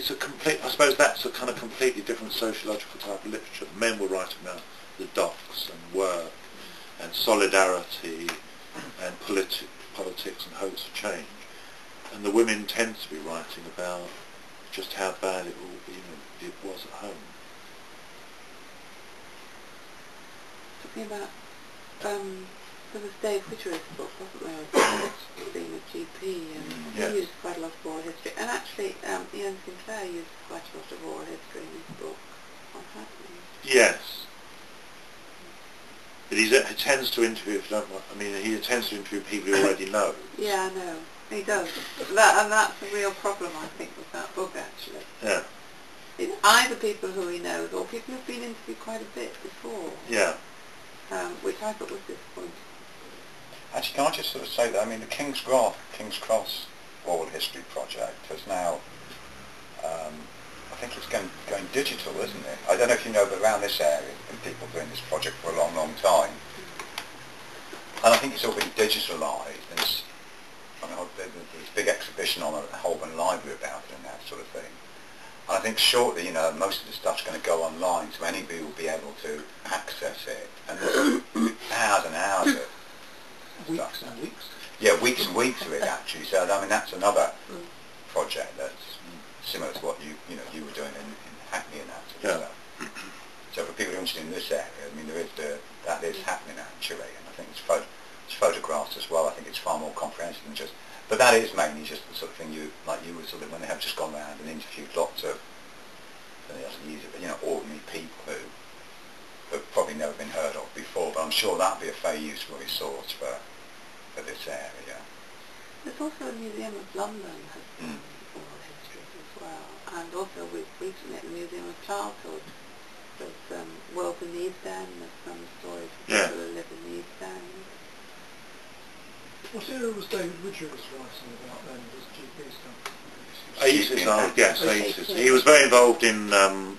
it's a complete, I suppose that's a kind of completely different sociological type of literature. The men were writing about the docks and work and solidarity and politics and hopes for change. And the women tend to be writing about just how bad it all, it was at home. Talking about, there was Dave Whittery's book, wasn't there, being a GP, and yes. he used quite a lot of oral history. And actually, Ian Sinclair used quite a lot of oral history in his book on happening. Yes. But he tends to interview, if you don't mind, I mean, he tends to interview people you already know. Yeah, I know. He does. And that's a real problem, I think, with that book, actually. Yeah. It's either people who he knows or people who've been interviewed quite a bit before. Yeah. Which I thought was disappointing. Actually, can I just sort of say that, I mean, the King's Cross Oral History Project has now, I think it's going digital, isn't it? I don't know if you know, but around this area, there have been people doing this project for a long, long time. And I think it's all been digitalised, and there's a big exhibition on at Holborn Library about it and that sort of thing. And I think shortly, most of the stuff's going to go online, so anybody will be able to access it. And there's hours and hours of weeks and weeks. Yeah, weeks and weeks of it actually. So I mean, that's another project that's similar to what you were doing in Hackney and that sort of stuff. So for people who are interested in this area, I mean, that is happening actually, and I think it's photographs as well. I think it's far more comprehensive than just. But that is mainly just the sort of thing you were sort of when they have just gone around and interviewed lots of ordinary people who have probably never been heard of before. But I'm sure that'd be a very useful resource for this area. There's also a Museum of London has oral history as well, and also recently at the Museum of Childhood there's World in the East End. There's some stories of people who live in the East End. What era was David Whittery writing about then, his GP stuff? 80s, I would guess, 80s. He was very involved in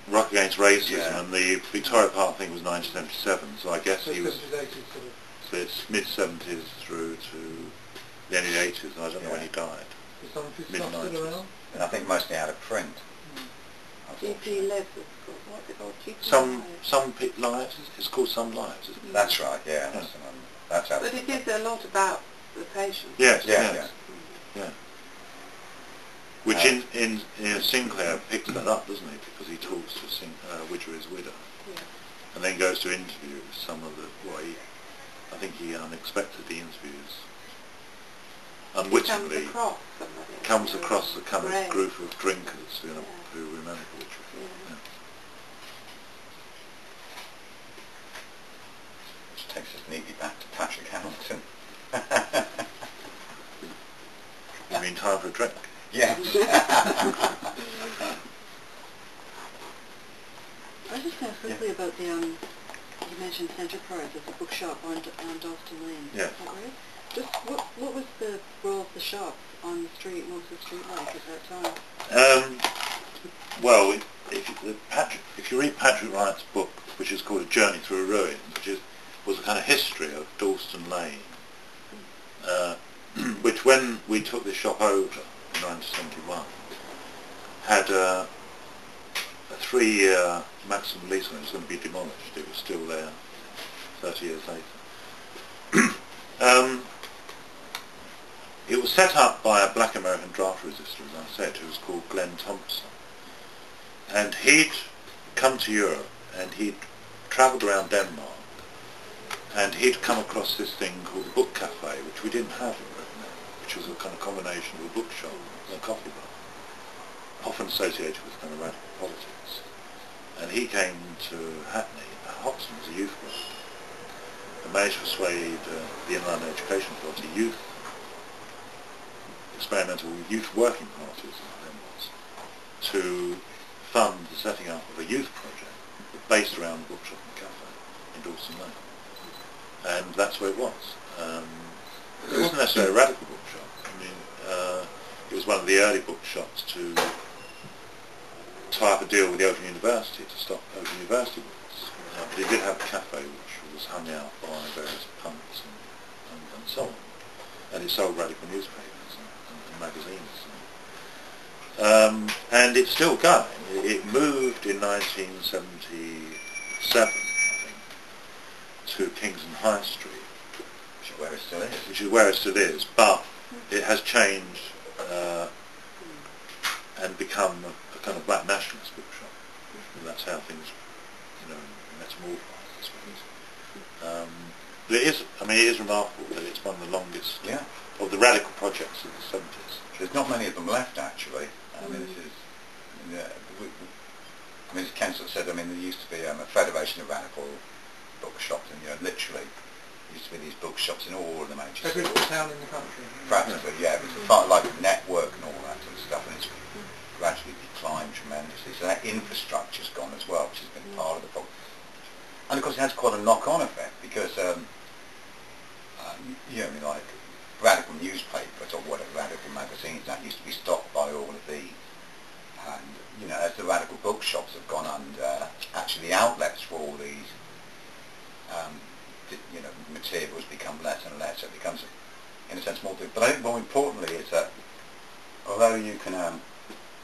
Rock Against Racism, and the Victoria Park thing was 1977, so I guess he was... 70s, 80s sort of. So it's mid-70s through to the end of the 80s, and I don't know when he died. Is some of his stuff still around? And I think mostly out of print. GP Lives, it's called. What's it called? GP Some Lives? It's called Some Lives, isn't it? That's right, yeah. That's but it is a lot about the patient. Yes, yeah. Which in Sinclair picks that up, doesn't he? Because he talks to Whittery's widow, and then goes to interview some of the. I think he unexpectedly interviews, unwittingly, comes across a kind of group of drinkers who remember Whittery. Which takes us neatly back to Patrick Hamilton. You mean time for a drink? Yes. I was just going to quickly about the, you mentioned Centre Park as a bookshop on Dalston Lane. Yeah. Is that right? Just what was the role of the shop on the street, what was the street like at that time? Well, if you read Patrick Wright's book, which is called A Journey Through Ruins, which was a kind of history of Dalston Lane, which when we took this shop over in 1971, had a 3-year maximum lease when it was going to be demolished. It was still there 30 years later. It was set up by a black American draft resistor, as I said, who was called Glenn Thompson. And he'd come to Europe and he'd travelled around Denmark, and he'd come across this thing called a book cafe, which we didn't have in Britain, which was a kind of combination of a bookshop and a coffee bar, often associated with kind of radical politics. And he came to Hackney, Hoxton as a youth worker, and managed to persuade the Inland Education Authority experimental youth working parties, as it then was, to fund the setting up of a youth project based around the bookshop and cafe in Dalston Lane. And that's where it was. It wasn't necessarily a radical bookshop. I mean, it was one of the early bookshops to tie up a deal with the Open University to stop Open University books. But it did have a cafe which was hung out by various punks and so on. And it sold radical newspapers and magazines. And it's still going. It moved in 1977, I think, to Kingston High Street, Which is where it still is. which is where it still is, but it has changed and become a kind of black nationalist bookshop. And that's how things, metamorphose, I suppose. But it is, it is remarkable that it's one of the longest of the radical projects of the 70s. There's not many of them left, actually. As Ken sort of said, there used to be a federation of radical bookshops, and literally there used to be these bookshops in all of the major Every cities. town in the country. Practically, yeah. It's like a network and all that sort of stuff, and it's gradually declined tremendously. So that infrastructure's gone as well, which has been part of the problem. And of course, it has quite a knock-on effect because, like radical newspapers or whatever, radical magazines, that used to be stocked by all of these. And, as the radical bookshops have gone under, actually the outlets for all these, materials become less and less. It becomes, in a sense, more difficult. But I think more importantly is that, although you can, I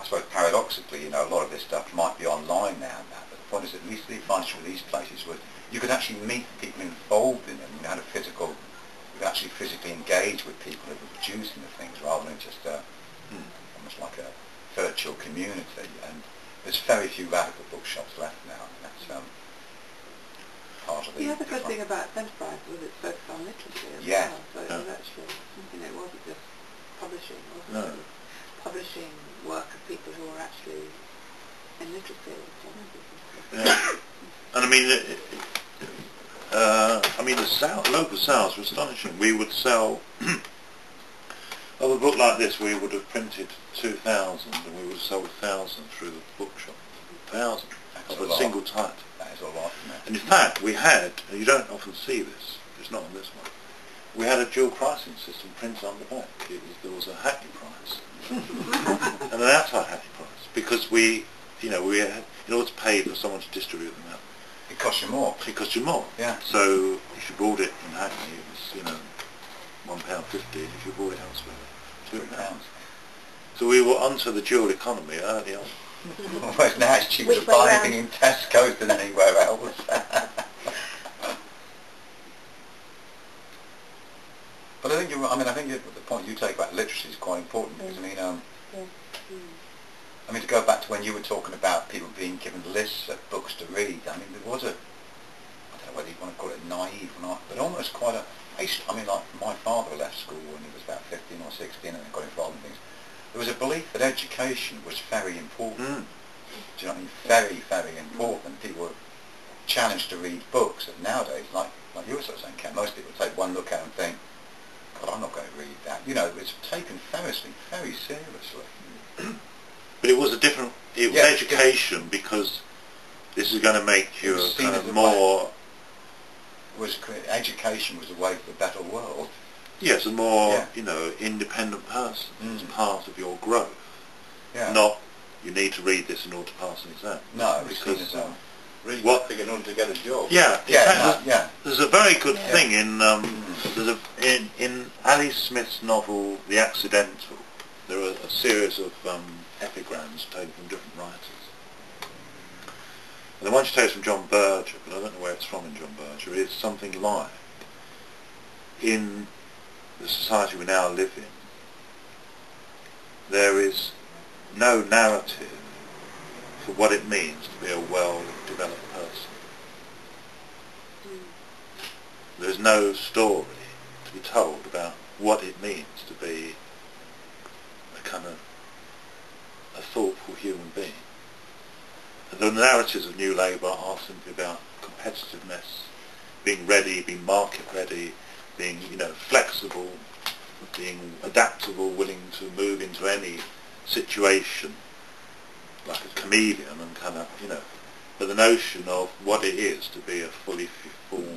suppose paradoxically, a lot of this stuff might be online now and that, but the point is at least the advantage of these places was you could actually meet people involved in them, you could actually physically engage with people who were producing the things rather than just almost like a virtual community. And there's very few radical bookshops left now, and that's part of the... The other good thing about Enterprise was its focus on literacy as well. So it was actually, it wasn't just publishing, it was publishing work of people who were actually in literacy. And the local sales were astonishing. We would sell, of a book like this, we would have printed 2,000, and we would have sold 1,000 through the bookshop. 1,000 of a single title. That is a lot, isn't it? And in fact, we had, and you don't often see this, it's not on this one, we had a dual pricing system printed on the back. There was a Hackney price and an outside Hackney price, because we had, in order to pay for someone to distribute them out, it cost you more. it cost you more. Yeah. So if you bought it in Hackney, it was £1.50, and if you bought it elsewhere, £2. So we were onto the dual economy early on. Whereas now it's cheaper to buy anything in Tesco's than anywhere else. But I think you're right. I think the point you take about literacy is quite important, because to go back to when you were talking about people being given lists of books to read, there was I don't know whether you want to call it naive or not, but almost quite like my father left school when he was about 15 or 16 and then got involved in things. There was a belief that education was very important. Do you know what I mean? Very, very important. People were challenged to read books, and nowadays, like you were sort of saying, Ken, most people take one look at it and think, God, I'm not going to read that. It's taken very seriously. But it was education, because this is going to make you a kind of more... Education was a way for a better world. Yes, a more, independent person as part of your growth. Yeah. Not, you need to read this in order to pass an exam. No, because read something in order to get a job. Yeah, there's a very good thing in in Ali Smith's novel The Accidental. There are a series of epigrams taken from different writers. And the one she takes from John Berger, but I don't know where it's from in John Berger, is something like, in the society we now live in, there is no narrative for what it means to be a well-developed person. There's no story to be told about what it means to be a kind of a thoughtful human being. And the narratives of New Labour are simply about competitiveness, being ready, being market ready, being flexible, being adaptable, willing to move into any situation like a chameleon, and kind of but the notion of what it is to be a fully formed